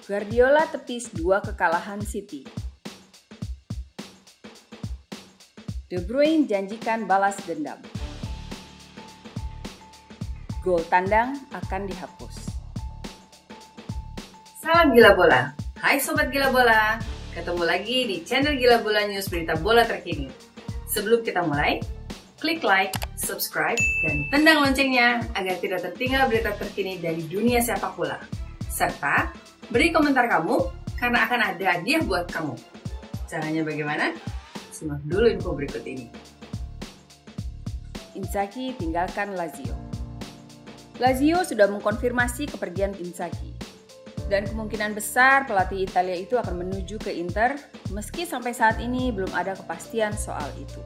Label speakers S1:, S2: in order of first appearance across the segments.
S1: Guardiola tepis 2 kekalahan City. De Bruyne janjikan balas dendam. Gol tandang akan dihapus.
S2: Salam Gila Bola. Hai Sobat Gila Bola. Ketemu lagi di channel Gila Bola News, berita bola terkini. Sebelum kita mulai, klik like, subscribe, dan tendang loncengnya agar tidak tertinggal berita terkini dari dunia sepak bola. Serta beri komentar kamu karena akan ada hadiah buat kamu. Caranya bagaimana? Simak dulu info berikut ini.
S1: Inzaghi tinggalkan Lazio. Lazio sudah mengkonfirmasi kepergian Inzaghi. Dan kemungkinan besar pelatih Italia itu akan menuju ke Inter, meski sampai saat ini belum ada kepastian soal itu.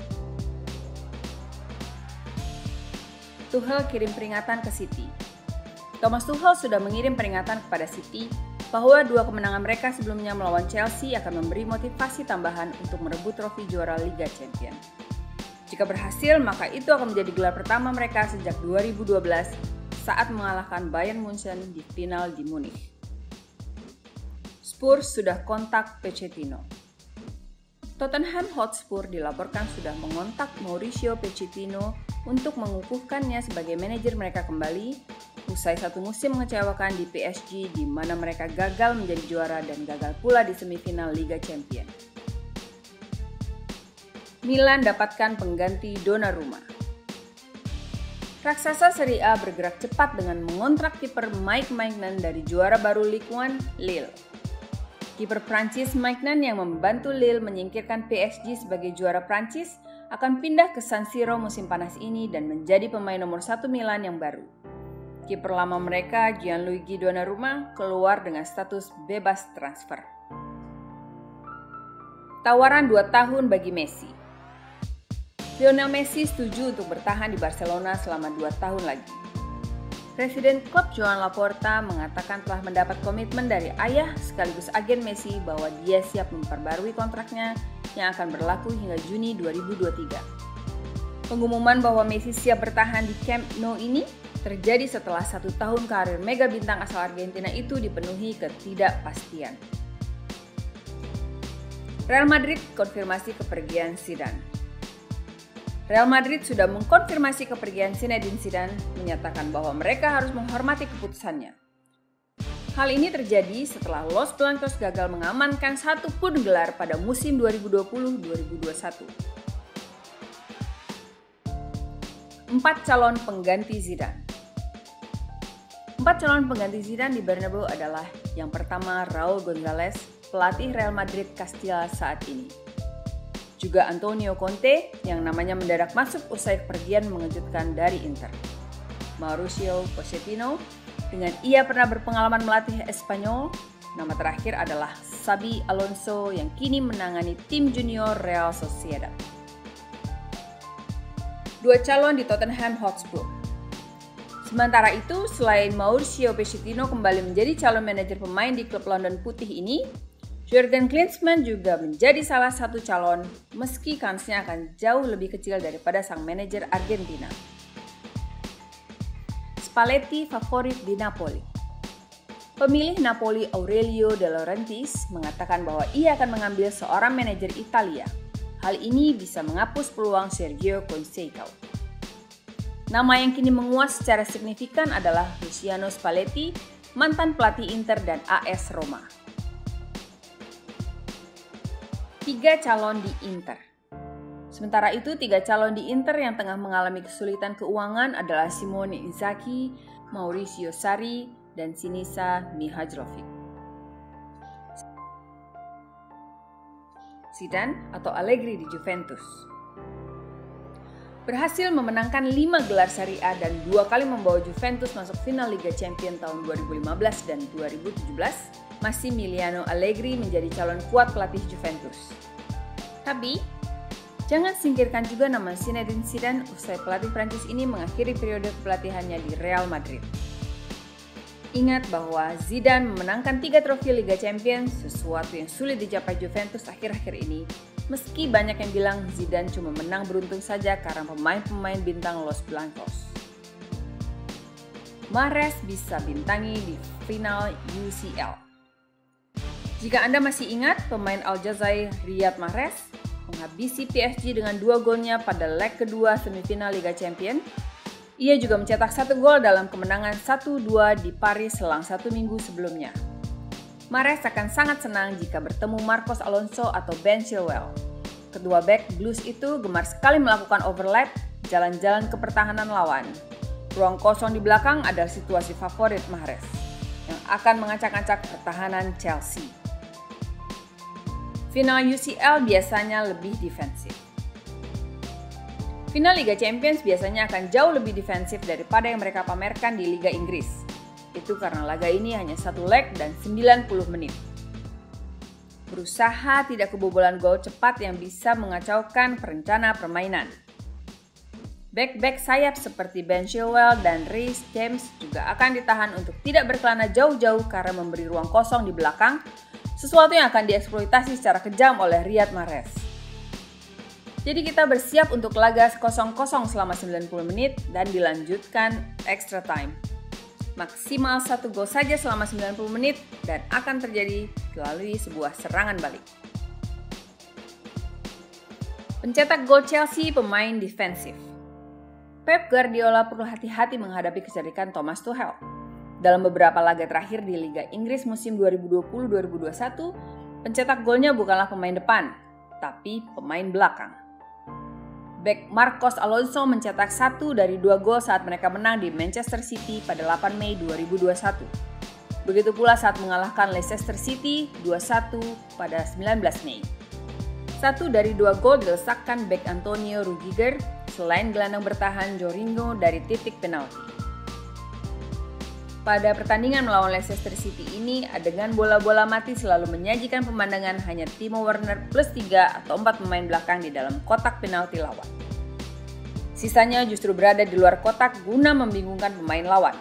S1: Tuchel kirim peringatan ke City. Thomas Tuchel sudah mengirim peringatan kepada City bahwa 2 kemenangan mereka sebelumnya melawan Chelsea akan memberi motivasi tambahan untuk merebut trofi juara Liga Champions. Jika berhasil, maka itu akan menjadi gelar pertama mereka sejak 2012 saat mengalahkan Bayern Munchen di final di Munich. Spurs sudah kontak Pochettino. Tottenham Hotspur dilaporkan sudah mengontak Mauricio Pochettino untuk mengukuhkannya sebagai manajer mereka kembali usai 1 musim mengecewakan di PSG di mana mereka gagal menjadi juara dan gagal pula di semifinal Liga Champions. Milan dapatkan pengganti Donnarumma. Raksasa Serie A bergerak cepat dengan mengontrak kiper Mike Maignan dari juara baru Ligue 1 Lille. Kiper Prancis Maignan yang membantu Lille menyingkirkan PSG sebagai juara Prancis akan pindah ke San Siro musim panas ini dan menjadi pemain nomor 1 Milan yang baru. Kiper lama mereka, Gianluigi Donnarumma, keluar dengan status bebas transfer. Tawaran 2 tahun bagi Messi. Lionel Messi setuju untuk bertahan di Barcelona selama 2 tahun lagi. Presiden klub Joan Laporta mengatakan telah mendapat komitmen dari ayah sekaligus agen Messi bahwa dia siap memperbarui kontraknya yang akan berlaku hingga Juni 2023. Pengumuman bahwa Messi siap bertahan di Camp Nou ini terjadi setelah 1 tahun karir mega bintang asal Argentina itu dipenuhi ketidakpastian. Real Madrid konfirmasi kepergian Zidane. Real Madrid sudah mengkonfirmasi kepergian Zinedine Zidane, menyatakan bahwa mereka harus menghormati keputusannya. Hal ini terjadi setelah Los Blancos gagal mengamankan 1 pun gelar pada musim 2020-2021. 4 calon pengganti Zidane. 4 calon pengganti Zidane di Bernabeu adalah yang pertama Raul Gonzalez, pelatih Real Madrid Castilla saat ini. Juga Antonio Conte yang namanya mendadak masuk usai kepergian mengejutkan dari Inter. Mauricio Pochettino dengan ia pernah berpengalaman melatih Espanyol. Nama terakhir adalah Xabi Alonso yang kini menangani tim junior Real Sociedad. 2 calon di Tottenham Hotspur. Sementara itu, selain Mauricio Pochettino kembali menjadi calon manajer pemain di klub London Putih ini, Jurgen Klinsmann juga menjadi salah satu calon, meski kansnya akan jauh lebih kecil daripada sang manajer Argentina. Spalletti favorit di Napoli. Pemilih Napoli Aurelio De Laurentiis mengatakan bahwa ia akan mengambil seorang manajer Italia. Hal ini bisa menghapus peluang Sergio Conceição. Nama yang kini menguat secara signifikan adalah Luciano Spalletti, mantan pelatih Inter dan AS Roma. 3 calon di Inter. Sementara itu, 3 calon di Inter yang tengah mengalami kesulitan keuangan adalah Simone Inzaghi, Maurizio Sarri, dan Sinisa Mihajlovic. Zidane atau Allegri di Juventus. Berhasil memenangkan 5 gelar Serie A dan 2 kali membawa Juventus masuk final Liga Champions tahun 2015 dan 2017, Massimiliano Allegri menjadi calon kuat pelatih Juventus. Tapi, jangan singkirkan juga nama Zinedine Zidane usai pelatih Prancis ini mengakhiri periode kepelatihannya di Real Madrid. Ingat bahwa Zidane memenangkan 3 trofi Liga Champions, sesuatu yang sulit dicapai Juventus akhir-akhir ini, meski banyak yang bilang Zidane cuma menang beruntung saja karena pemain-pemain bintang Los Blancos. Mahrez bisa bintangi di final UCL. Jika Anda masih ingat, pemain Aljazair Riyad Mahrez menghabisi PSG dengan 2 golnya pada leg kedua semifinal Liga Champions. Ia juga mencetak 1 gol dalam kemenangan 1-2 di Paris selang 1 minggu sebelumnya. Mahrez akan sangat senang jika bertemu Marcos Alonso atau Ben Chilwell. Kedua bek Blues itu gemar sekali melakukan overlap, jalan-jalan ke pertahanan lawan. Ruang kosong di belakang adalah situasi favorit Mahrez yang akan mengacak-acak pertahanan Chelsea. Final UCL biasanya lebih defensif. Final Liga Champions biasanya akan jauh lebih defensif daripada yang mereka pamerkan di Liga Inggris. Itu karena laga ini hanya 1 leg dan 90 menit. Berusaha tidak kebobolan gol cepat yang bisa mengacaukan perencana permainan. Bek-bek sayap seperti Ben Chilwell dan Reece James juga akan ditahan untuk tidak berkelana jauh-jauh karena memberi ruang kosong di belakang, sesuatu yang akan dieksploitasi secara kejam oleh Riyad Mahrez. Jadi kita bersiap untuk laga 0-0 selama 90 menit dan dilanjutkan extra time. Maksimal 1 gol saja selama 90 menit dan akan terjadi melalui sebuah serangan balik. Pencetak gol Chelsea pemain defensif. Pep Guardiola perlu hati-hati menghadapi kecerdikan Thomas Tuchel. Dalam beberapa laga terakhir di Liga Inggris musim 2020-2021, pencetak golnya bukanlah pemain depan, tapi pemain belakang. Bek Marcos Alonso mencetak 1 dari 2 gol saat mereka menang di Manchester City pada 8 Mei 2021. Begitu pula saat mengalahkan Leicester City 2-1 pada 19 Mei. 1 dari 2 gol dilesakkan bek Antonio Rudiger selain gelandang bertahan Jorginho dari titik penalti. Pada pertandingan melawan Leicester City ini, adegan bola-bola mati selalu menyajikan pemandangan hanya Timo Werner plus 3 atau 4 pemain belakang di dalam kotak penalti lawan. Sisanya justru berada di luar kotak guna membingungkan pemain lawan.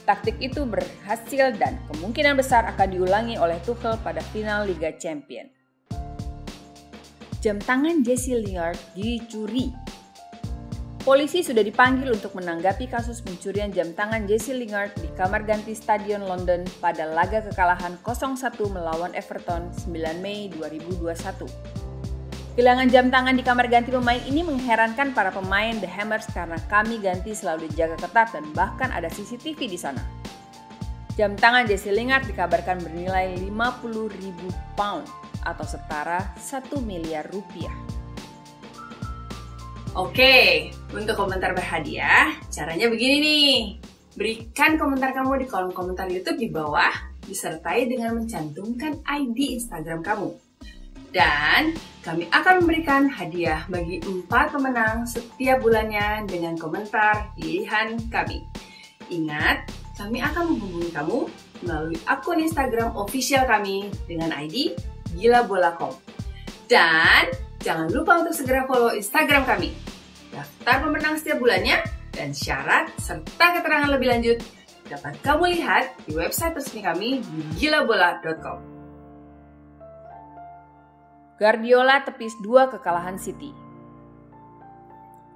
S1: Taktik itu berhasil dan kemungkinan besar akan diulangi oleh Tuchel pada final Liga Champions. Jam tangan Jesse Lingard dicuri. Polisi sudah dipanggil untuk menanggapi kasus pencurian jam tangan Jesse Lingard di kamar ganti Stadion London pada laga kekalahan 0-1 melawan Everton 9 Mei 2021. Kehilangan jam tangan di kamar ganti pemain ini mengherankan para pemain The Hammers karena kami ganti selalu dijaga ketat dan bahkan ada CCTV di sana. Jam tangan Jesse Lingard dikabarkan bernilai 50.000 pound atau setara 1 miliar rupiah.
S2: Oke, untuk komentar berhadiah, caranya begini nih. Berikan komentar kamu di kolom komentar YouTube di bawah, disertai dengan mencantumkan ID Instagram kamu. Dan kami akan memberikan hadiah bagi 4 pemenang setiap bulannya dengan komentar pilihan kami. Ingat, kami akan menghubungi kamu melalui akun Instagram official kami dengan ID gilabola.com. Dan jangan lupa untuk segera follow Instagram kami. Daftar pemenang setiap bulannya dan syarat serta keterangan lebih lanjut dapat kamu lihat di website resmi kami di gilabola.com.
S1: Guardiola tepis 2 kekalahan City.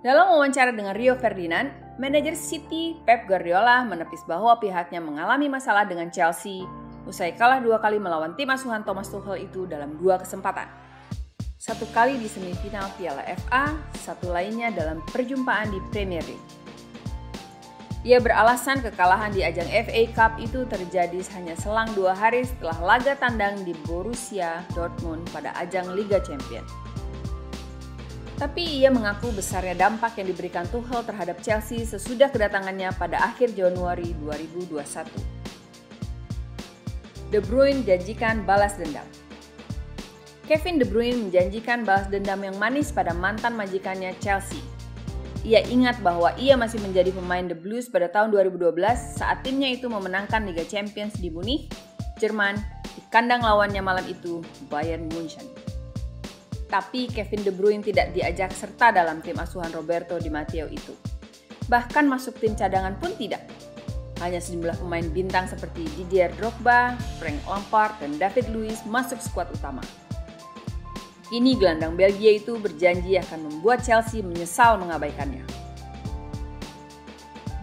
S1: Dalam wawancara dengan Rio Ferdinand, manajer City Pep Guardiola menepis bahwa pihaknya mengalami masalah dengan Chelsea usai kalah 2 kali melawan tim asuhan Thomas Tuchel itu dalam 2 kesempatan. 1 kali di semifinal Piala FA, 1 lainnya dalam perjumpaan di Premier League. Ia beralasan kekalahan di ajang FA Cup itu terjadi hanya selang 2 hari setelah laga tandang di Borussia Dortmund pada ajang Liga Champions. Tapi ia mengaku besarnya dampak yang diberikan Tuchel terhadap Chelsea sesudah kedatangannya pada akhir Januari 2021. De Bruyne janjikan balas dendam. Kevin De Bruyne menjanjikan balas dendam yang manis pada mantan majikannya Chelsea. Ia ingat bahwa ia masih menjadi pemain The Blues pada tahun 2012 saat timnya itu memenangkan Liga Champions di Munich, Jerman, di kandang lawannya malam itu, Bayern Munchen. Tapi Kevin De Bruyne tidak diajak serta dalam tim asuhan Roberto Di Matteo itu. Bahkan masuk tim cadangan pun tidak. Hanya sejumlah pemain bintang seperti Didier Drogba, Frank Lampard, dan David Luiz masuk skuad utama. Kini gelandang Belgia itu berjanji akan membuat Chelsea menyesal mengabaikannya.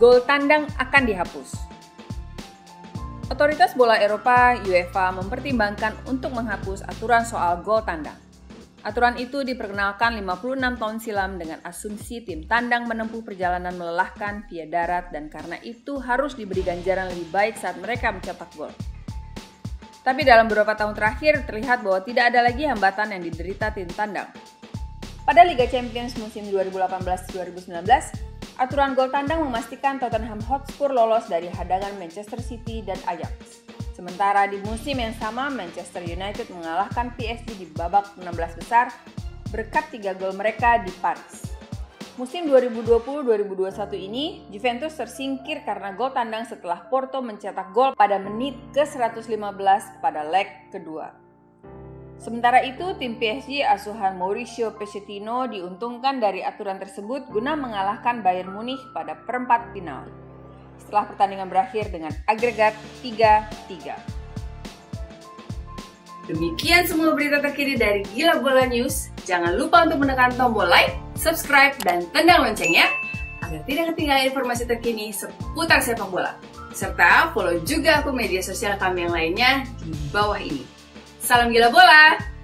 S1: Gol tandang akan dihapus. Otoritas bola Eropa, UEFA, mempertimbangkan untuk menghapus aturan soal gol tandang. Aturan itu diperkenalkan 56 tahun silam dengan asumsi tim tandang menempuh perjalanan melelahkan via darat dan karena itu harus diberi ganjaran lebih baik saat mereka mencetak gol. Tapi dalam beberapa tahun terakhir terlihat bahwa tidak ada lagi hambatan yang diderita tim tandang. Pada Liga Champions musim 2018-2019, aturan gol tandang memastikan Tottenham Hotspur lolos dari hadangan Manchester City dan Ajax. Sementara di musim yang sama, Manchester United mengalahkan PSG di babak 16 besar berkat 3 gol mereka di Paris. Musim 2020-2021 ini, Juventus tersingkir karena gol tandang setelah Porto mencetak gol pada menit ke-115 pada leg kedua. Sementara itu, tim PSG asuhan Mauricio Pochettino diuntungkan dari aturan tersebut guna mengalahkan Bayern Munich pada perempat final. Setelah pertandingan berakhir dengan agregat 3-3.
S2: Demikian semua berita terkini dari Gila Bola News. Jangan lupa untuk menekan tombol like, subscribe, dan tendang loncengnya agar tidak ketinggalan informasi terkini seputar sepak bola. Serta follow juga akun media sosial kami yang lainnya di bawah ini. Salam Gila Bola!